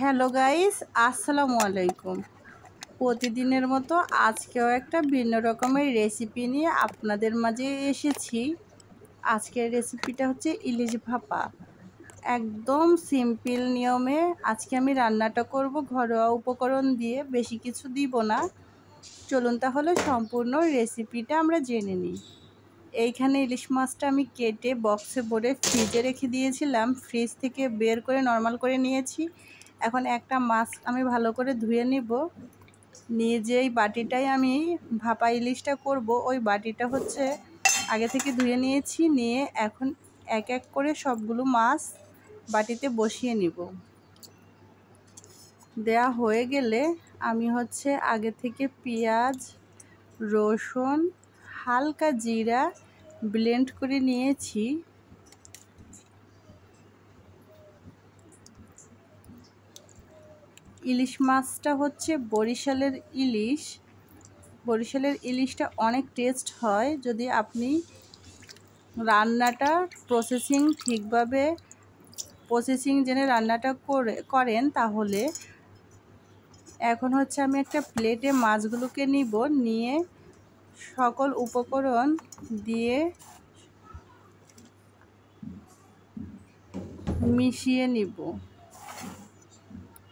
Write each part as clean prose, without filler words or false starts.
Hello guys, আসসালামু আলাইকুম। প্রতিদিনের মতো আজকেও একটা ভিন্ন রকমের রেসিপি নিয়ে আপনাদের মাঝে এসেছি। আজকের রেসিপিটা হচ্ছে ইলিশ ভাপা। একদম সিম্পল নিয়মে আজকে আমি রান্নাটা করব, ঘরোয়া উপকরণ দিয়ে, বেশি কিছু দিব না। চলুন তাহলে সম্পূর্ণ রেসিপিটা আমরা জেনে নিই। এইখানে ইলিশ মাছটা আমি কেটে বক্সে ভরে ফ্রিজে রেখে দিয়েছিলাম। ফ্রিজ থেকে বের করে নর্মাল করে নিয়েছি। এখন একটা মাছ আমি ভালো করে ধুয়ে নিব। নিয়ে যেই বাটিটায় আমি ভাপা ইলিশটা করব, ওই বাটিটা হচ্ছে আগে থেকে ধুয়ে নিয়েছি। নিয়ে এখন এক এক করে সবগুলো মাছ বাটিতে বসিয়ে নিব। দেয়া হয়ে গেলে আমি হচ্ছে আগে থেকে পেঁয়াজ, রসুন, হালকা জিরা ব্লেন্ড করে নিয়েছি। ইলিশ মাছটা হচ্ছে বরিশালের ইলিশ। বরিশালের ইলিশটা অনেক টেস্ট হয় যদি আপনি রান্নাটা ঠিকভাবে জেনে রান্নাটা করেন তাহলে। এখন হচ্ছে আমি একটা প্লেটে মাছগুলোকে নিব, নিয়ে সকল উপকরণ দিয়ে মিশিয়ে নিব।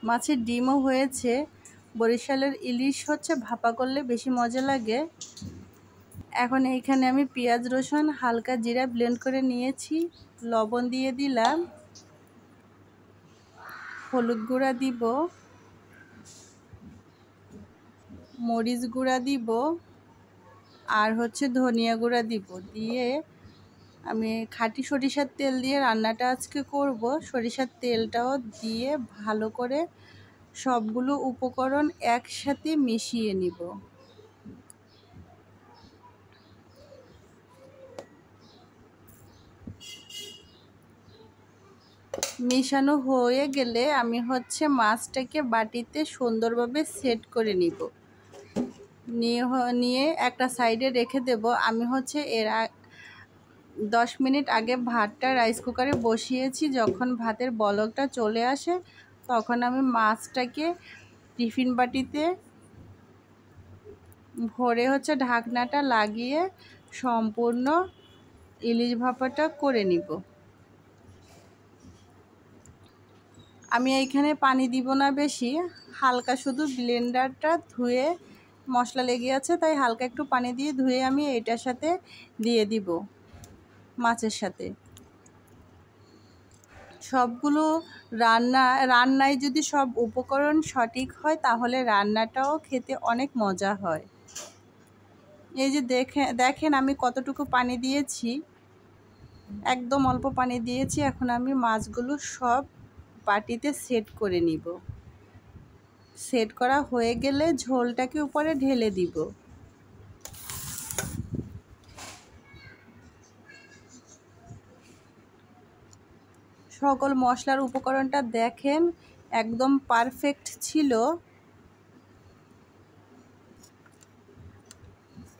মাছের ডিমও হয়েছে। বরিশালের ইলিশ হচ্ছে ভাপা করলে বেশি মজা লাগে। এখন এইখানে আমি পেঁয়াজ, রসুন, হালকা জিরা ব্লেন্ড করে নিয়েছি। লবণ দিয়ে দিলাম, হলুদ গুঁড়া দিব, মরিচ গুঁড়া দিব, আর হচ্ছে ধনিয়া গুঁড়া দিব। দিয়ে আমি খাঁটি সরিষার তেল দিয়ে রান্নাটা আজকে করব। সরিষার তেলটাও দিয়ে ভালো করে সবগুলো উপকরণ একসাথে মিশিয়ে নিব। মেশানো হয়ে গেলে আমি হচ্ছে মাছটাকে বাটিতে সুন্দরভাবে সেট করে নিব। নিয়ে একটা সাইডে রেখে দেব। আমি হচ্ছে 10 মিনিট আগে ভাতটা রাইস কুকারে বসিয়েছি। যখন ভাতের বলকটা চলে আসে তখন আমি মাছটাকে টিফিন বাটিতে ভরে হচ্ছে ঢাকনাটা লাগিয়ে সম্পূর্ণ ইলিশ ভাপাটা করে নিব। আমি এইখানে পানি দিব না বেশি, হালকা শুধু ব্লেন্ডারটা ধুয়ে মশলা লেগে আছে, তাই হালকা একটু পানি দিয়ে ধুয়ে আমি এটার সাথে দিয়ে দিব মাছের সাথে। সবগুলো রান্নায় যদি সব উপকরণ সঠিক হয় তাহলে রান্নাটাও খেতে অনেক মজা হয়। এই যে দেখেন আমি কতটুকু পানি দিয়েছি, একদম অল্প পানি দিয়েছি। এখন আমি মাছগুলো সব বাটিতে সেট করে নিব। সেট করা হয়ে গেলে ঝোলটাকে উপরে ঢেলে দিব। সকল মশলার উপকরণটা দেখেন একদম পারফেক্ট ছিল।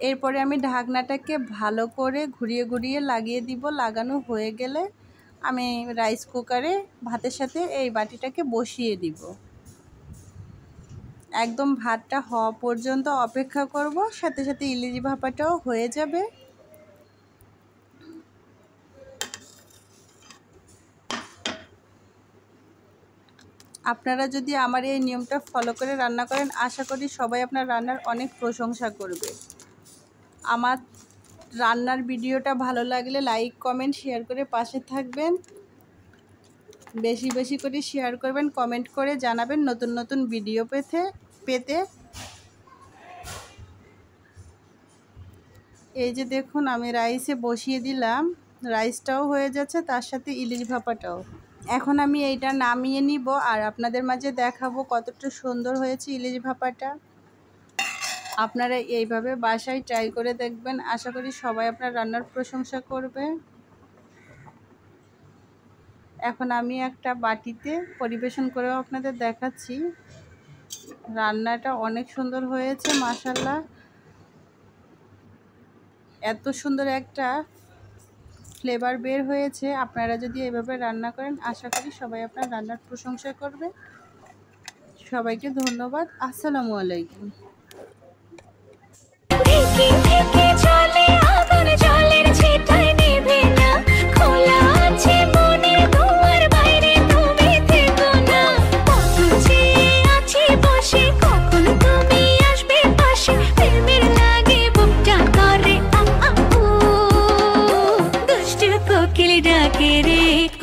এরপরে আমি ঢাকনাটাকে ভালো করে ঘুরিয়ে ঘুরিয়ে লাগিয়ে দিব। লাগানো হয়ে গেলে আমি রাইস কুকারে ভাতের সাথে এই বাটিটাকে বসিয়ে দিব। একদম ভাতটা হওয়া পর্যন্ত অপেক্ষা করব, সাথে সাথে ইলিশ ভাপাটাও হয়ে যাবে। আপনারা যদি আমার এই নিয়মটা ফলো করে রান্না করেন, আশা করি সবাই আপনার রান্নার অনেক প্রশংসা করবে। আমার রান্নার ভিডিওটা ভালো লাগলে লাইক, কমেন্ট, শেয়ার করে পাশে থাকবেন। বেশি বেশি করে শেয়ার করবেন, কমেন্ট করে জানাবেন নতুন নতুন ভিডিও পেতে। এই যে দেখুন আমি রাইসে বসিয়ে দিলাম, রাইসটাও হয়ে যাচ্ছে, তার সাথে ইলিশ ভাপাটাও। এখন আমি এইটা নামিয়ে নিব আর আপনাদের মাঝে দেখাবো কতটা সুন্দর হয়েছে ইলিশ ভাপাটা। আপনারা এইভাবে বাসায় ট্রাই করে দেখবেন, আশা করি সবাই আপনার রান্নার প্রশংসা করবে। এখন আমি একটা বাটিতে পরিবেশন করেও আপনাদের দেখাচ্ছি। রান্নাটা অনেক সুন্দর হয়েছে মাশাআল্লাহ। এত সুন্দর একটা ফ্লেভার বের হয়েছে। আপনারা যদি এভাবে রান্না করেন, আশা করি সবাই আপনার রান্নার প্রশংসা করবে। সবাইকে ধন্যবাদ। আসসালামু আলাইকুম। ডাকে রে।